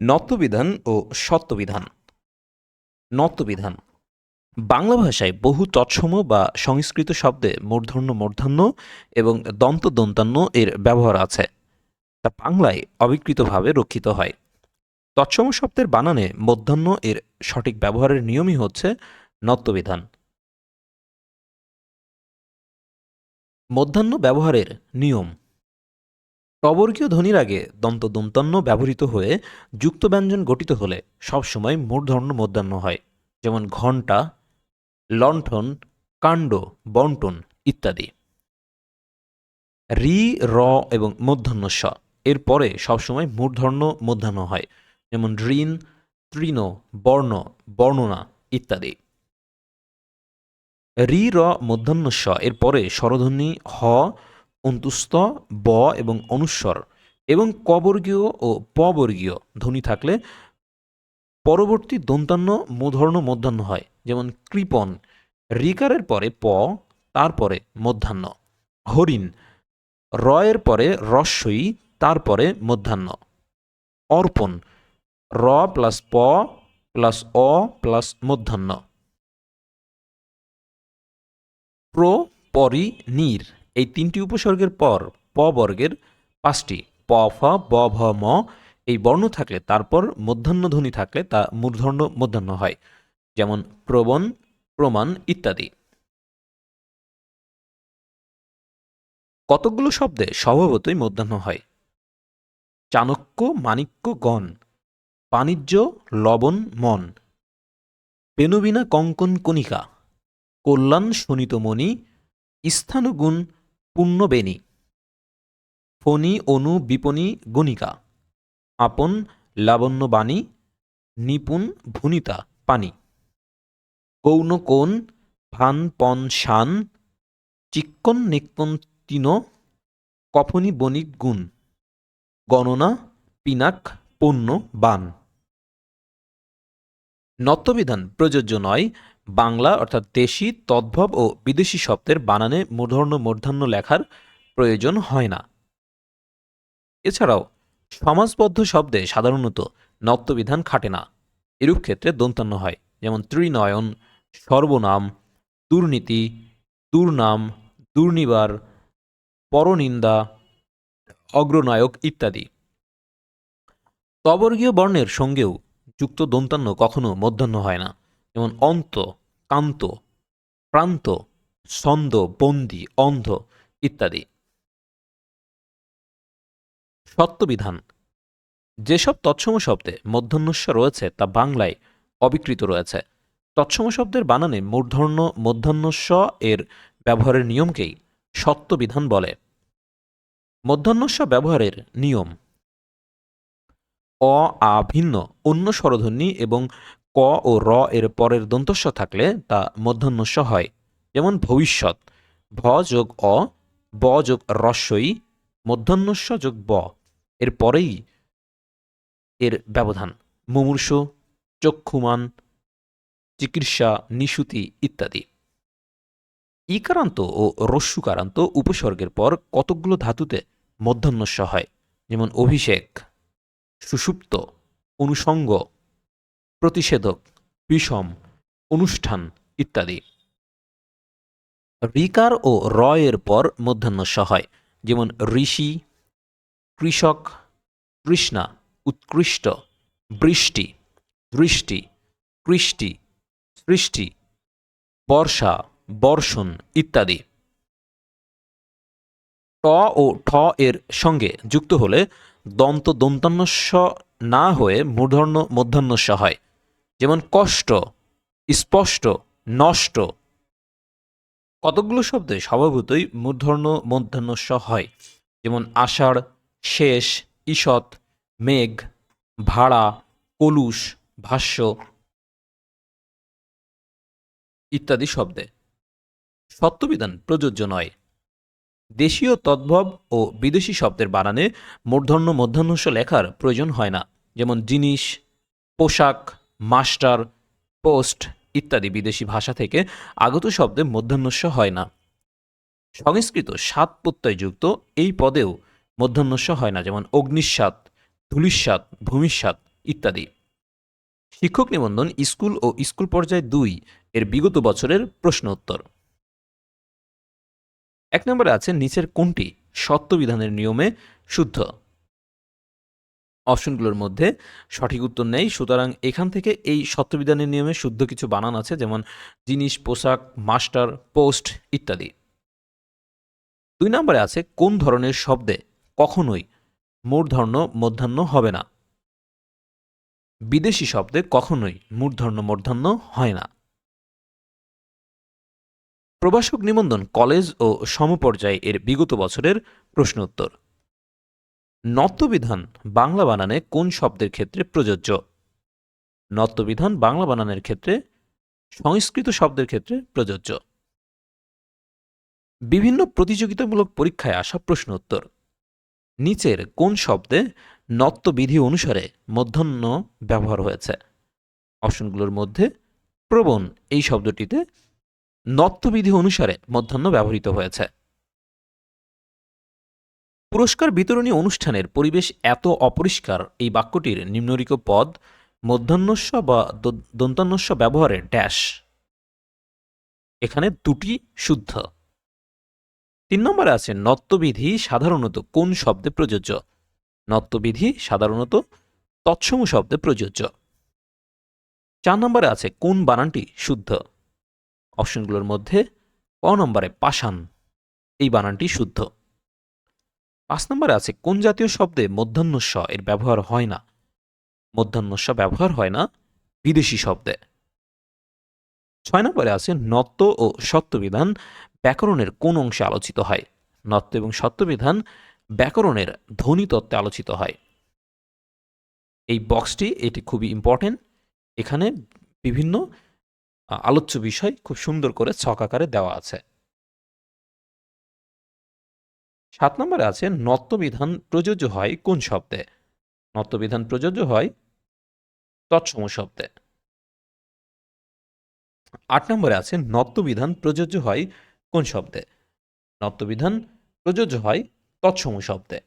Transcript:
নত্যবিধান ও সত্যবিধান। নত্যবিধান বাংলা ভাষায় বহু তৎসম বা সংস্কৃত শব্দে মূর্ধন্য মূর্ধন্য এবং দন্ত দন্তান্ন এর ব্যবহার আছে, তা বাংলায় অবিকৃতভাবে রক্ষিত হয়। তৎসম শব্দের বানানে মধ্যাহ্ন এর সঠিক ব্যবহারের নিয়মই হচ্ছে নত্যবিধান। মধ্যাহ্ন ব্যবহারের নিয়ম: টবর্গীয় ধ্বনির আগে দন্ত দন্তান্ন ব্যবহৃত হয়ে যুক্ত ব্যঞ্জন গঠিত হলে সবসময় মূর্ধন্য মধ্যাহ্ন হয়, যেমন ঘণ্টা, লণ্ঠন, কাণ্ড, বন্টন ইত্যাদি। রি, র এবং মূর্ধন্য স এর পরে সবসময় মূর্ধন্য মধ্যাহ্ন হয়, যেমন ঋণ, তৃণ, বর্ণ, বর্ণনা ইত্যাদি। রি, র মধ্যাহ্ন স এর পরে স্বরধ্বনি হ, অন্তুস্থ, ব এবং অনুস্বর এবং কবর্গীয় ও পবর্গীয় ধ্বনি থাকলে পরবর্তী দন্তান্ন মূর্ধন্য মধ্যাহ্ন হয়, যেমন কৃপণ, রিকারের পরে প, তারপরে মধ্যাহ্ন। হরিণ, র এর পরে রস্বই, তারপরে মধ্যাহ্ন। অর্পণ, র প্লাস প প্লাস অ প্লাস মধ্যাহ্ন। প্র, পরি, নীর এই তিনটি উপসর্গের পর প বর্গের পাঁচটি প, ফ, ব, ভ, ম এই বর্ণ থাকলে তারপর মধ্যাহ্ন ধ্বনি থাকলে তা মূর্ধন্য মধ্যাহ্ন হয়, যেমন প্রবণ, প্রমাণ ইত্যাদি। কতকগুলো শব্দে স্বভাবতই মধ্যাহ্ন হয়: চাণক্য, মাণিক্য, গণ, বাণিজ্য, লবণ, মন, পেনুবিনা, কঙ্কন, কণিকা, কল্যাণ, শোণিতমণি, স্থানুগুণ, পুণ্যবেণী, ফণি, অনু, বিপণী, গণিকা, আপন, লাবণ্যবাণী, নিপুণ, ভুনিতা, পানি, গৌণ, কোণ, ভান, পণ, শান, চিক্কণ, নিক্কণ, তিন, কফনি, বণিক, গুণ, গণনা, পিনাক, পণ্য, বান। নত্যবিধান প্রযোজ্য নয় বাংলা অর্থাৎ দেশি, তদ্ভব ও বিদেশি শব্দের বানানে মূর্ধন্য মূর্ধন্য লেখার প্রয়োজন হয় না। এছাড়াও সমাসবদ্ধ শব্দে সাধারণত নত্যবিধান খাটে না। এরূপ ক্ষেত্রে দন্তান্ন হয়, যেমন ত্রিনয়ন, সর্বনাম, দুর্নীতি, দুর্নাম, দুর্নিবার, পরনিন্দা, অগ্রনায়ক ইত্যাদি। তবর্গীয় বর্ণের সঙ্গেও যুক্ত দন্তান্ন কখনো মধ্যাহ্ন হয় না, যেমন অন্ত, কান্ত, প্রান্ত, ছন্দ, বন্দি, অন্ধ ইত্যাদি। সত্যবিধান: যেসব তৎসম শব্দে মধ্যাহ্নস্ব রয়েছে তা বাংলায় অবিকৃত রয়েছে। তৎসম শব্দের বানানে মূর্ধন্য মধ্যাহ্নস্ব এর ব্যবহারের নিয়মকেই সত্যবিধান বলে। মধ্যাহ্নস্ব ব্যবহারের নিয়ম: অ, আ ভিন্ন অন্য স্বরধ্বনি এবং ক ও র এর পরের দন্তস্ব থাকলে তা মধ্যাহ্নস্ব হয়, যেমন ভবিষ্যৎ, ভ যোগ অ, ব যোগ রস্বই, মধ্যাহ্নস্ব যোগ ব এর পরেই এর ব্যবধান। মুমূর্ষু, চক্ষুমান, চিকিৎসা, নিশুতি ইত্যাদি। ইকারান্ত ও রস্যুকারান্ত উপসর্গের পর কতকগুলো ধাতুতে মধ্যাহ্নস্ব হয়, যেমন অভিষেক, সুষুপ্ত, অনুষঙ্গ, প্রতিষেধক, বিষম, অনুষ্ঠান ইত্যাদি। ঋকার ও র এর পর মধ্যাহ্নস্ব হয়, যেমন ঋষি, কৃষক, কৃষ্ণা, উৎকৃষ্ট, বৃষ্টি, দৃষ্টি, কৃষ্টি, সৃষ্টি, বর্ষা, বর্ষণ ইত্যাদি। ট ও ঠ এর সঙ্গে যুক্ত হলে দন্ত দন্তান্নস্ব না হয়ে মূর্ধন্য মধ্যাহ্নস্ব হয়, যেমন কষ্ট, স্পষ্ট, নষ্ট। কতকগুলো শব্দে স্বভাবতই মূর্ধন্য মধ্যাহ্নস্ব হয়, যেমন আষাঢ়, শেষ, ঈষৎ, মেঘ, ভাড়া, কলুষ, ভাষ্য ইত্যাদি শব্দে। সত্যবিধান প্রযোজ্য নয়। দেশীয় তদ্ভব ও বিদেশি শব্দের বানানে মূর্ধন্য মধ্যাহ্নস্ব লেখার প্রয়োজন হয় না, যেমন জিনিস, পোশাক, মাস্টার, পোস্ট ইত্যাদি বিদেশি ভাষা থেকে আগত শব্দে মধ্যাহ্নস্ব হয় না। সংস্কৃত সাত প্রত্যয়যুক্ত এই পদেও মধ্যাহ্নস্ব হয় না, যেমন অগ্নিস্বাত, ধূলিস্বাত, ভূমিস্বাত ইত্যাদি। শিক্ষক নিবন্ধন স্কুল ও স্কুল পর্যায় 2 এর বিগত বছরের প্রশ্ন উত্তর। 1 নম্বরে আছে নিচের কোনটি সত্যবিধানের নিয়মে শুদ্ধ? অপশনগুলোর মধ্যে সঠিক উত্তর নেই, সুতরাং এখান থেকে এই সত্যবিধানের নিয়মে শুদ্ধ কিছু বানান আছে, যেমন জিনিস, পোশাক, মাস্টার, পোস্ট ইত্যাদি। 2 নম্বরে আছে কোন ধরনের শব্দে কখনোই মূর্ধন্য মধ্যাহ্ন হবে না? বিদেশি শব্দে কখনোই মূর্ধন্য মূর্ধন্য হয় না। প্রভাষক নিবন্ধন কলেজ ও সমপর্যায় এর বিগত বছরের প্রশ্ন উত্তর। নত্যবিধান বাংলা বানানে কোন শব্দের ক্ষেত্রে প্রযোজ্য? নত্যবিধান বাংলা বানানের ক্ষেত্রে সংস্কৃত শব্দের ক্ষেত্রে প্রযোজ্য। বিভিন্ন প্রতিযোগিতামূলক পরীক্ষায় আসা প্রশ্ন উত্তর। নিচের কোন শব্দে নত্যবিধি অনুসারে মধ্যাহ্ন ব্যবহার হয়েছে? অপশনগুলোর মধ্যে প্রবণ এই শব্দটিতে নত্যবিধি অনুসারে মধ্যাহ্ন ব্যবহৃত হয়েছে। পুরস্কার বিতরণী অনুষ্ঠানের পরিবেশ এত অপরিষ্কার, এই বাক্যটির নিম্নলিখিত পদ মধ্যাহ্নস্ব বা দন্তান্বস্ব ব্যবহারের ড্যাশ। এখানে দুটি শুদ্ধ। 3 নম্বরে আছে নত্যবিধি সাধারণত কোন শব্দে প্রযোজ্য? নত্যবিধি সাধারণত তৎসম শব্দে প্রযোজ্য। 4 নম্বরে আছে কোন বানানটি শুদ্ধ? অপশনগুলোর মধ্যে ক নম্বরে পাষাণ, এই বানানটি শুদ্ধ। 5 নম্বরে আছে কোন জাতীয় শব্দে মধ্যাহ্নস্ব এর ব্যবহার হয় না? মধ্যাহ্নস্ব ব্যবহার হয় না বিদেশি শব্দে। 6 নম্বরে আছে নত্য ও সত্যবিধান ব্যাকরণের কোন অংশে আলোচিত হয়? নত্য এবং সত্যবিধান ব্যাকরণের ধ্বনিতত্ত্বে আলোচিত হয়। এই বক্সটি এটি খুবই ইম্পর্টেন্ট, এখানে বিভিন্ন আলোচ্য বিষয় খুব সুন্দর করে ছক আকারে দেওয়া আছে। 7 নম্বরে আছে নত্যবিধান প্রযোজ্য হয় কোন শব্দে? নত্যবিধান প্রযোজ্য হয় তৎসম শব্দে। 8 নম্বরে আছে নত্যবিধান প্রযোজ্য হয় কোন শব্দে? নত্যবিধান প্রযোজ্য হয় তৎসম শব্দে।